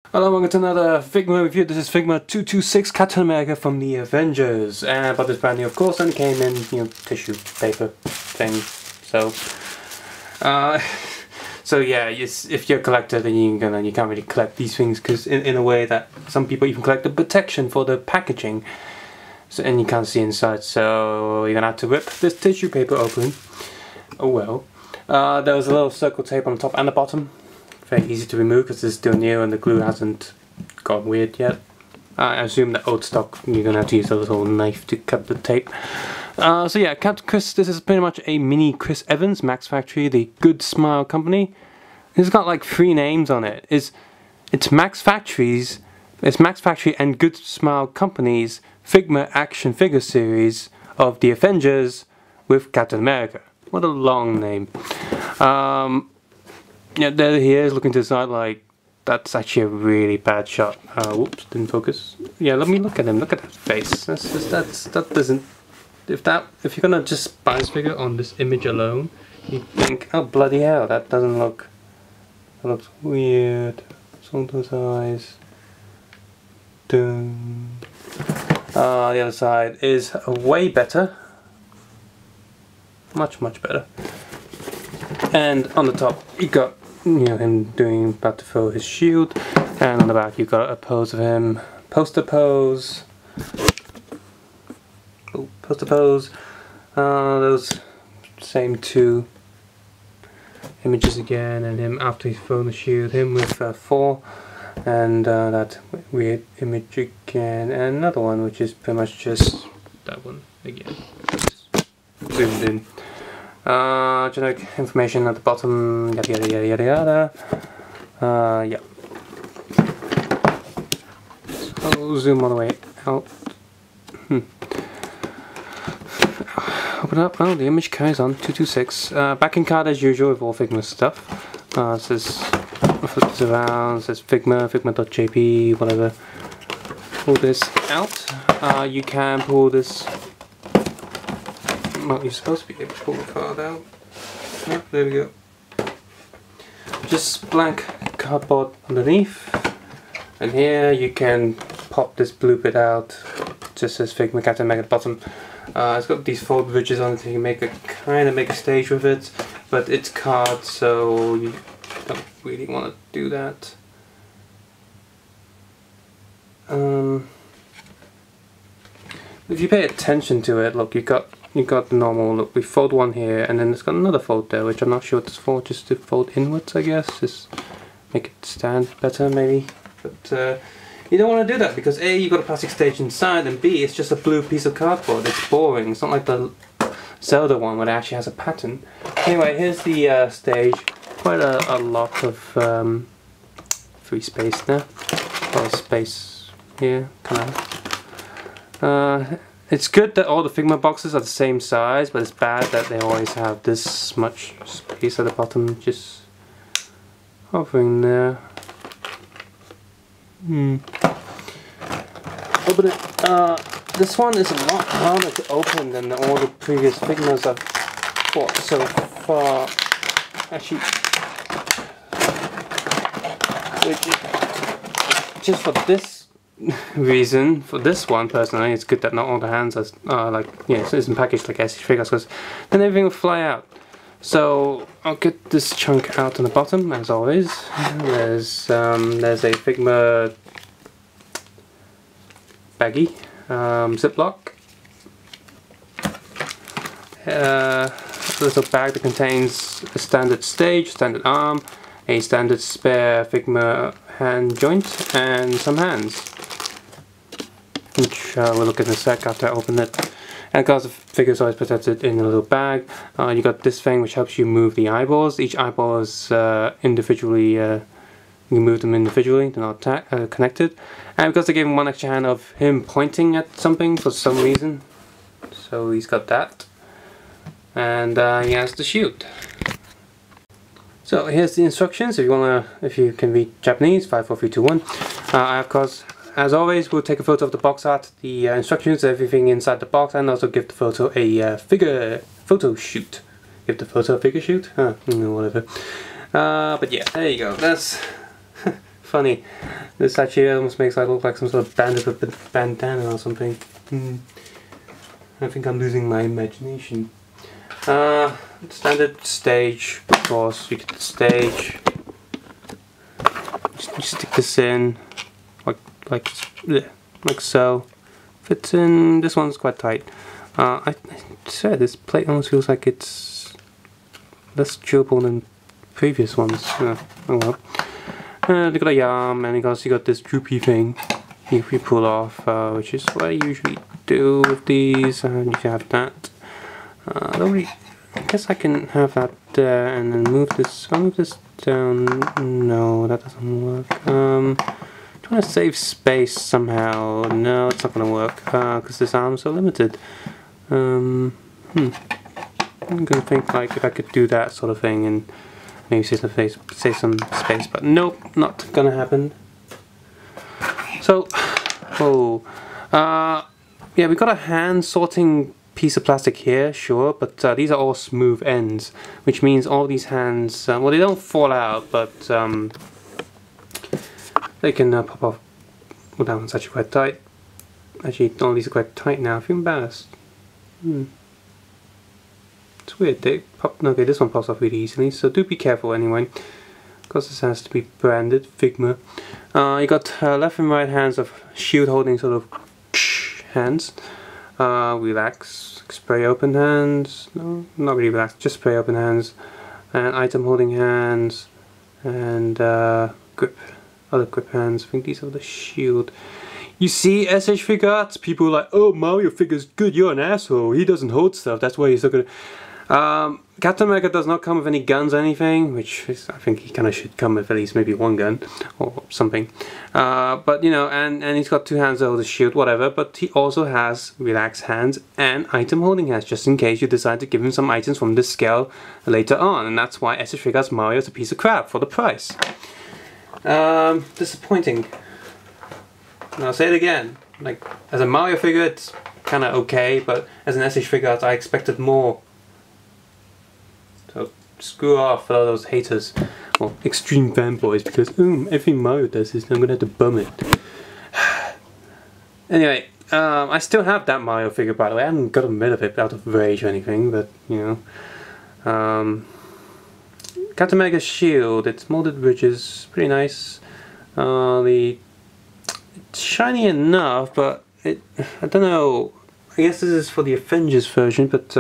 Hello, welcome to another Figma review. This is Figma 226 Captain America from the Avengers, but this brand new, of course, and came in, tissue paper thing. So yeah, if you're a collector, then you can't really collect these things because in a way that some people even collect the protection for the packaging, and you can't see inside. So you're gonna have to rip this tissue paper open. Oh well. There was a little circle tape on the top and the bottom. Very easy to remove because it's still new and the glue hasn't got weird yet. I assume that old stock you're gonna have to use a little knife to cut the tape. So yeah, Captain Chris, this is pretty much a mini Chris Evans, Max Factory, the Good Smile company. It's got like 3 names on it. It's Max Factory and Good Smile Company's Figma action figure series of the Avengers with Captain America. What a long name. Yeah, there he is looking to the side like that's actually a really bad shot. Whoops, didn't focus. Yeah, let me look at him. Look at that face. That doesn't. If you're gonna just buy this figure on this image alone, you think, oh bloody hell, that doesn't look. That looks weird. So those eyes. Dun. The other side is way better. Much better. And on the top, you got him about to throw his shield, and on the back you got a pose of him, poster pose. Oh, poster pose. Those same 2 images again, and him after he's thrown the shield, him with Thor, and that weird image again, and another one which is pretty much just that one again, zoomed in. Generic information at the bottom, yada. Yeah. So zoom all the way out. Open up. Oh, the image carries on. 226. Backing card as usual with all Figma stuff. It says, flip this around. It says Figma, Figma.jp, whatever. Pull this out. You can pull this. Well, you're supposed to be able to pull the card out. Oh, there we go. Just blank cardboard underneath. And here you can pop this blue bit out. Just says Figma Captain America at the bottom. It's got these fold ridges on it, so you can kind of make a stage with it. But it's card, so you don't really want to do that. If you pay attention to it, look, you got the normal look. We fold one here, and then it's got another fold there, which I'm not sure what it's for. Just to fold inwards, I guess. Just make it stand better, maybe. But you don't want to do that because A, you got a plastic stage inside, and B, it's just a blue piece of cardboard. It's boring. It's not like the Zelda one where it actually has a pattern. Anyway, here's the stage. Quite a lot of free space there. A lot of space here, kind of. It's good that all the Figma boxes are the same size, but it's bad that they always have this much space at the bottom, just hovering there. Open it. This one is a lot harder to open than all the previous Figmas I've bought so far. Actually, just for this reason, for this one personally, it's good that not all the hands are like, it isn't packaged like SH figures, because then everything will fly out. So I'll get this chunk out on the bottom as always. There's a Figma baggie, Ziploc, a little bag that contains a standard stage, standard arm, a standard spare Figma hand joint, and some hands, which we'll look at in a sec after I open it. And because the figure is always protected in a little bag, you got this thing which helps you move the eyeballs. Each eyeball is individually, you can move them individually, they're not connected. And because they gave him one extra hand of him pointing at something for some reason, so he's got that. And he has the shield. So here's the instructions. If you can read Japanese, 5, 4, 3, 2, 1. I of course, as always, we'll take a photo of the box art, the instructions, everything inside the box, and also give the photo a photo shoot. Give the photo a figure shoot? Whatever. But yeah, there you go. That's funny. This actually almost makes it look like some sort of bandit with a bandana or something. I think I'm losing my imagination. Standard stage, of course. You get the stage. You stick this in, like so. Fits in. This one's quite tight. I said this plate almost feels like it's less durable than previous ones. Oh well. You got a yarn, and because you got this droopy thing you pull off, which is what I usually do with these. And you have that. I guess I can have that there, and then move this. I'll move this down. No, that doesn't work. Trying to save space somehow. No, it's not going to work because this arm's so limited. I'm going to think like if I could do that sort of thing and maybe save some space, but nope, not going to happen. So, yeah, we got a hand sorting piece of plastic here, sure, but these are all smooth ends, which means all these hands, well, they don't fall out, but they can pop off. Well, that one's actually quite tight. Actually, all these are quite tight now. I feel embarrassed. It's weird. They pop. Okay, this one pops off really easily, so do be careful anyway, because this has to be branded Figma. You got left and right hands of shield holding sort of hands. Relax, spray open hands. No, not really relax, just spray open hands, and item holding hands, and grip. Other grip hands. I think these are the shield. You see, SH Figure Arts, people are like, oh, Mario figure's good, you're an asshole, he doesn't hold stuff, that's why he's so good. Captain America does not come with any guns or anything, which is, I think he kind of should come with at least maybe one gun or something. But you know, and he's got two hands that hold the shield, whatever, but he also has relaxed hands and item holding hands, just in case you decide to give him some items from this scale later on, and that's why SH Figure Arts Mario is a piece of crap for the price. Disappointing. And I'll say it again, like, as a Mario figure it's kinda okay, but as an SH Figure Arts I expected more. So screw off all those haters, or extreme fanboys, because everything Mario does is I'm gonna have to bum it. Anyway, I still have that Mario figure, by the way. I haven't gotten rid of it out of rage or anything, but you know. Captain America's shield, it's molded ridges, pretty nice. It's shiny enough, but I don't know. I guess this is for the Avengers version, but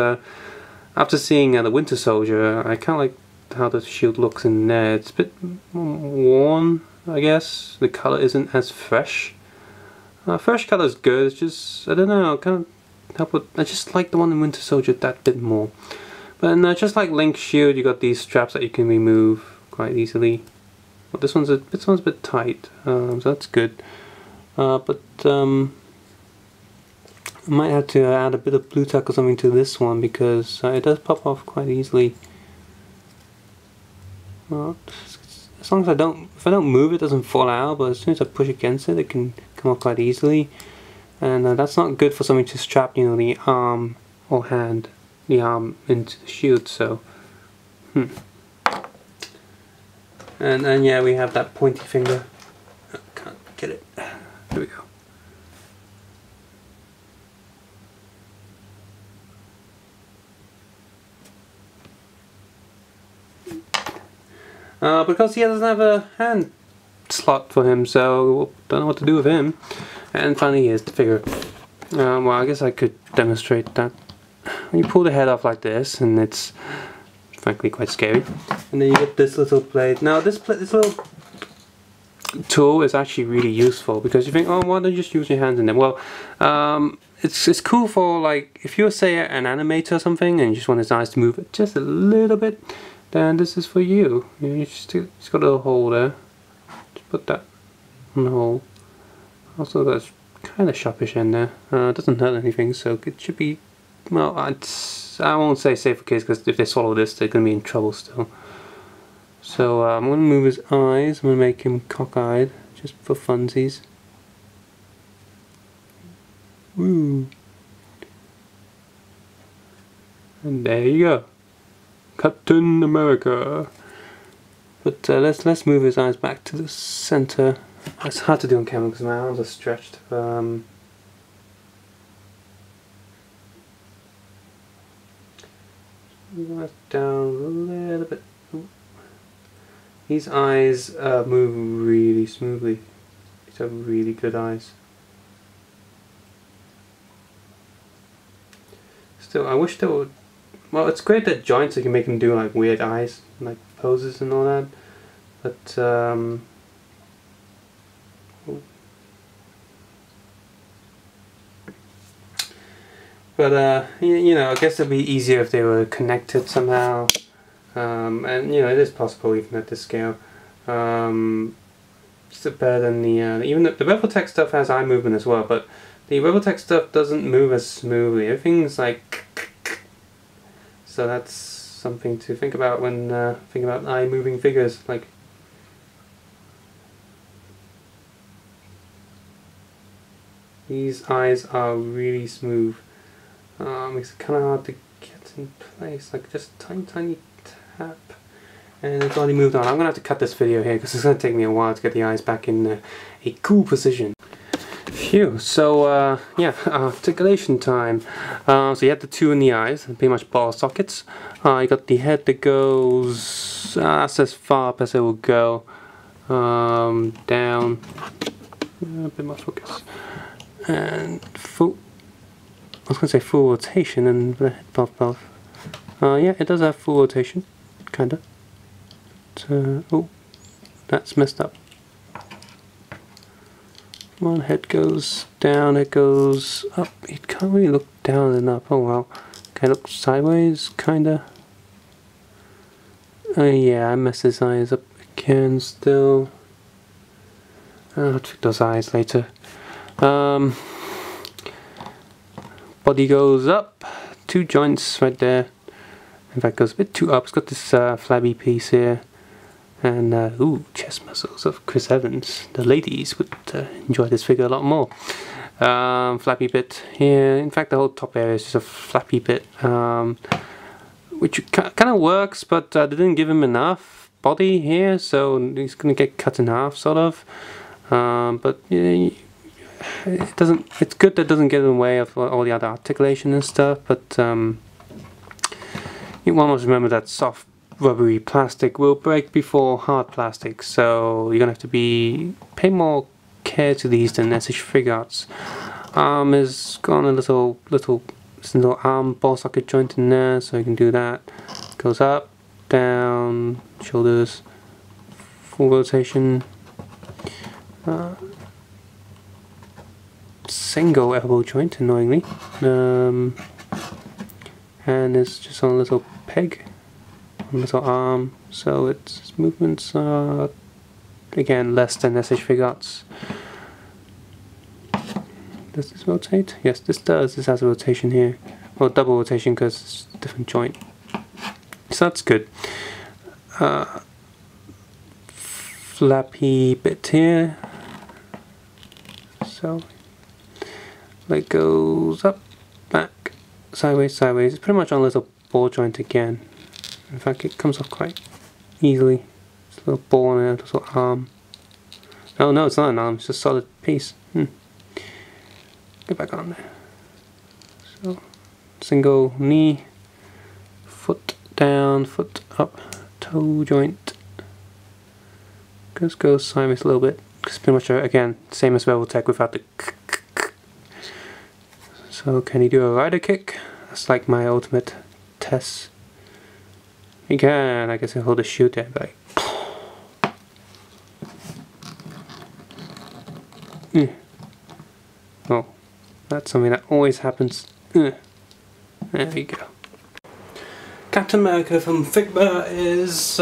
after seeing the Winter Soldier, I kind of like how the shield looks in there. It's a bit worn, I guess. The color isn't as fresh. Fresh color is good. It's just, I don't know, kind of help with. I just like the one in Winter Soldier that bit more. But just like Link's shield, you got these straps that you can remove quite easily. Well, this one's a bit tight, so that's good. But I might have to add a bit of blue tack or something to this one, because it does pop off quite easily. Well, as long as if I don't move, it doesn't fall out. But as soon as I push against it, it can come off quite easily, and that's not good for something to strap, you know, the arm or hand. The arm into the shield, so and then yeah, we have that pointy finger. Oh, can't get it. There we go. Because he doesn't have a hand slot for him, so don't know what to do with him. And finally, here's the figure. Well, I guess I could demonstrate that. You pull the head off like this, and it's frankly quite scary. And then you get this little blade. Now this little tool is actually really useful, because you think, oh, why don't you just use your hands in there? Well, it's cool for, like, if you're, say, an animator or something and you just want his eyes to move just a little bit, then this is for you. You just got a little hole there. Just put that on the hole. Also, that's kind of sharpish in there. It doesn't hurt anything, so it should be. Well, I won't say safe for kids, because if they swallow this, they're going to be in trouble still. So I'm going to move his eyes. I'm going to make him cockeyed, just for funsies. Woo! And there you go. Captain America. But let's move his eyes back to the center. It's hard to do on camera because my arms are stretched. Move that down a little bit. These eyes move really smoothly. These are really good eyes. Still, I wish there would. Well, it's great that joints you can make them do like weird eyes, like poses and all that. But you know, I guess it'd be easier if they were connected somehow. And you know, it is possible even at this scale. Still better than the even the Reveltech stuff has eye movement as well, but the Reveltech stuff doesn't move as smoothly. Everything's like, so that's something to think about when thinking about eye moving figures. Like, these eyes are really smooth. Makes it kind of hard to get in place. Like just a tiny tap, and it's already moved on. I'm gonna have to cut this video here because it's gonna take me a while to get the eyes back in a cool position. Phew. So yeah, articulation time. So you have the two in the eyes, pretty much ball sockets. You got the head that goes, that's as far up as it will go. Down, a bit more focus, and full. I was going to say full rotation and the head both. Yeah, it does have full rotation, kinda. But, oh, that's messed up. One head goes down, it goes up. It can't really look down and up. Oh well. Okay, look sideways, kinda. Yeah, I messed his eyes up again still. I'll fix those eyes later. Body goes up, two joints right there. In fact, goes a bit too up. It's got this flabby piece here, and ooh, chest muscles of Chris Evans. The ladies would enjoy this figure a lot more. Flappy bit here. In fact, the whole top area is just a flappy bit, which kind of works, but they didn't give him enough body here, so he's gonna get cut in half, sort of. But yeah, it doesn't. It's good that it doesn't get in the way of all the other articulation and stuff. But you must remember that soft, rubbery plastic will break before hard plastic, so you're gonna have to pay more care to these than SH Figure Arts. Arm has gone a little arm ball socket joint in there, so you can do that. Goes up, down, shoulders, full rotation. Single elbow joint, annoyingly, and it's just on a little peg, on a little arm, so its movements are again less than SH Figure Arts. Does this rotate? Yes, this does. This has a rotation here, well, double rotation because it's a different joint, so that's good. Flappy bit here, so leg goes up, back, sideways, sideways. It's pretty much on a little ball joint again. In fact, it comes off quite easily. It's a little ball on it, a little arm. Oh no, it's not an arm, it's just a solid piece. Get back on there. So, single knee, foot down, foot up, toe joint. Just goes sideways a little bit. It's pretty much, again, same as Reveltech without the So can he do a rider kick? That's like my ultimate test. He can, I guess he'll hold a shoot there, but oh, that's something that always happens. There we go. Captain America from Figma is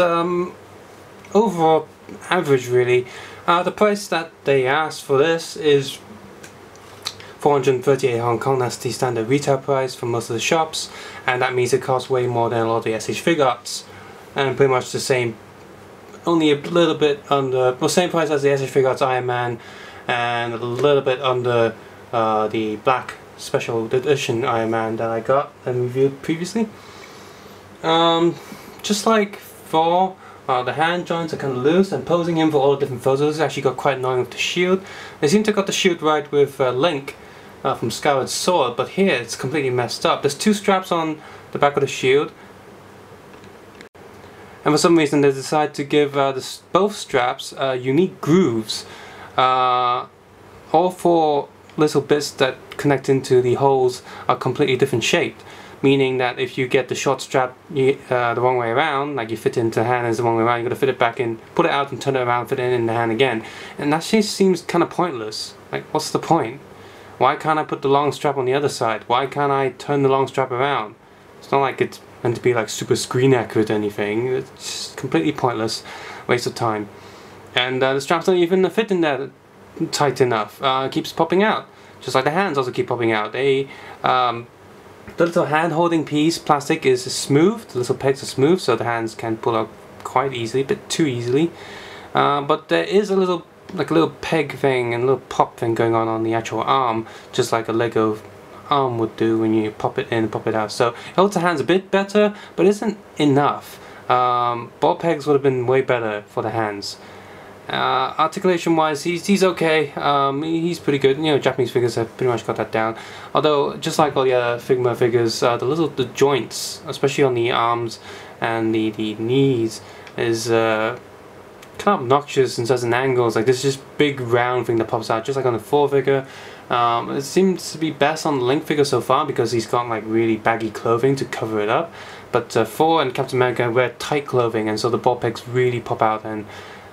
overall average, really. The price that they asked for this is 438 Hong Kong. That's the standard retail price for most of the shops, and that means it costs way more than a lot of the SH Figure Arts, and pretty much the same, only a little bit under, well, same price as the SH Figure Arts Iron Man, and a little bit under the black special edition Iron Man that I got and reviewed previously. Just like Thor, The hand joints are kind of loose, and posing him for all the different photos actually got quite annoying with the shield. They seem to have got the shield right with Link from Skyward Sword, but here it's completely messed up. There's two straps on the back of the shield, and for some reason they decided to give both straps unique grooves. All four little bits that connect into the holes are completely different shaped, meaning that if you get the short strap the wrong way around, like you fit it into the hand is the wrong way around, you got to fit it back in, pull it out and turn it around, fit it in the hand again, and that just seems kind of pointless. Like, what's the point? Why can't I put the long strap on the other side? Why can't I turn the long strap around? It's not like it's meant to be like super screen accurate or anything. It's just completely pointless, waste of time. And the straps don't even fit in there tight enough. It keeps popping out, just like the hands also keep popping out. The little hand holding piece plastic is smooth, the little pegs are smooth, so the hands can pull out quite easily, a bit too easily. But there is a little peg thing and a little pop thing going on the actual arm, just like a Lego arm would do when you pop it in and pop it out. So it holds the hands a bit better, but isn't enough. Ball pegs would have been way better for the hands. Articulation wise, he's okay. He's pretty good. You know, Japanese figures have pretty much got that down. Although, just like all the other Figma figures, the joints, especially on the arms and the knees, is kind of obnoxious in certain angles. Like this just big round thing that pops out, just like on the 4 figure. It seems to be best on the Link figure so far because he's got like really baggy clothing to cover it up. But 4 and Captain America wear tight clothing, and so the ball pegs really pop out, and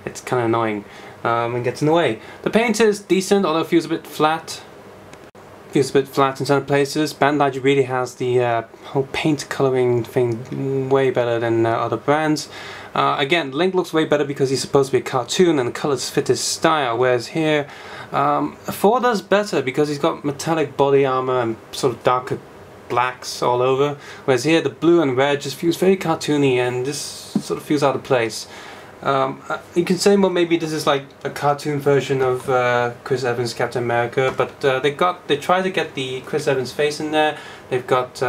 it's kind of annoying and gets in the way. The paint is decent, although it feels a bit flat. Feels a bit flat in certain places. Bandai really has the whole paint coloring thing way better than other brands. Again, Link looks way better because he's supposed to be a cartoon and the colors fit his style, whereas here 4 does better because he's got metallic body armor and sort of darker blacks all over, whereas here the blue and red just feels very cartoony and just sort of feels out of place. You can say, well, maybe this is like a cartoon version of Chris Evans' Captain America, but they tried to get the Chris Evans face in there. They've got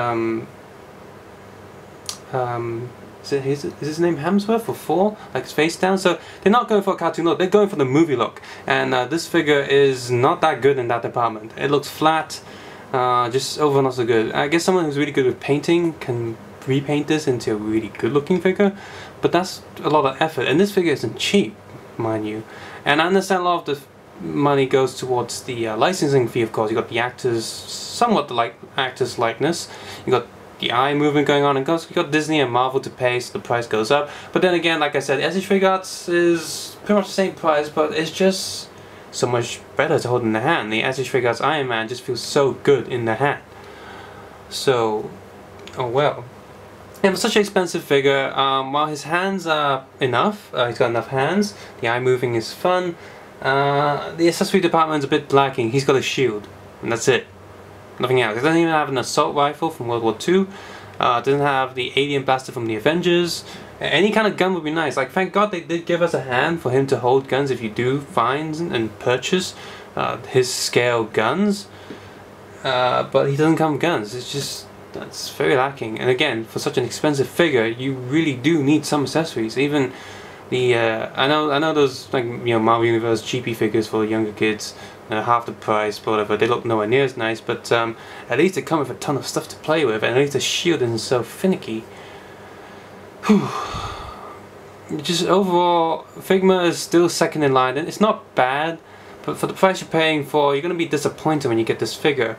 is his name Hemsworth or Thor, like his face down. So they're not going for a cartoon look, they're going for the movie look, and this figure is not that good in that department. It looks flat, just overall not so good. I guess someone who's really good with painting can repaint this into a really good looking figure, but that's a lot of effort, and this figure isn't cheap, mind you. And I understand a lot of the money goes towards the licensing fee, of course. You got the actors, somewhat like actors' likeness, you got the eye movement going on, and you got Disney and Marvel to pay, so the price goes up. But then again, like I said, SH Figuarts is pretty much the same price, but it's just so much better to hold in the hand. The SH Figuarts Iron Man just feels so good in the hand. So, oh well. And for such an expensive figure, while his hands are enough, he's got enough hands, the eye moving is fun, the accessory department is a bit lacking. He's got a shield, and that's it. Nothing else. He doesn't even have an assault rifle from World War II, doesn't have the alien blaster from the Avengers. Any kind of gun would be nice. Like, thank God they did give us a hand for him to hold guns if you do find and purchase his scale guns, but he doesn't come with guns. It's just, that's very lacking. And again, for such an expensive figure, you really do need some accessories. Even the I know those, like, you know, Marvel Universe cheapy figures for younger kids, half the price, whatever. They look nowhere near as nice, but at least they come with a ton of stuff to play with, and at least the shield isn't so finicky. Whew. Just overall, Figma is still second in line, and it's not bad, but for the price you're paying for, you're going to be disappointed when you get this figure.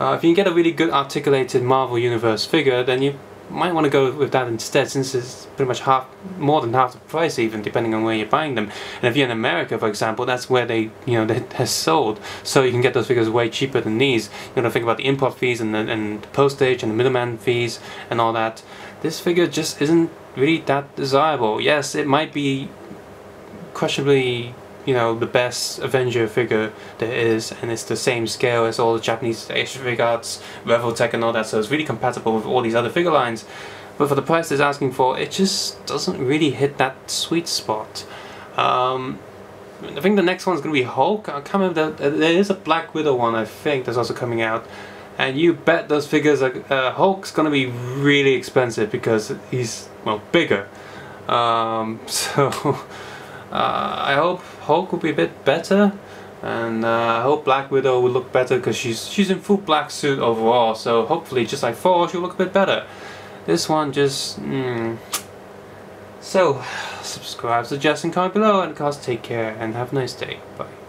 If you can get a really good articulated Marvel Universe figure, then you might want to go with that instead, since it's pretty much more than half the price, even depending on where you're buying them. And if you're in America, for example, that's where they're sold, so you can get those figures way cheaper than these. You know, think about the import fees and the postage and the middleman fees and all that. This figure just isn't really that desirable. Yes, it might be questionably, you know, the best Avenger figure there is, and it's the same scale as all the Japanese Figuarts, Revoltech and all that, so it's really compatible with all these other figure lines. But for the price it's asking for, it just doesn't really hit that sweet spot. I think the next one's going to be Hulk. I can't remember, there is a Black Widow one, I think, that's also coming out. And you bet those figures are, Hulk's going to be really expensive because he's, well, bigger. I hope Hulk will be a bit better, and I hope Black Widow will look better because she's in full black suit overall. So hopefully, just like Thor, she'll look a bit better. This one just. So, subscribe, suggest, and comment below, and guys, take care and have a nice day. Bye.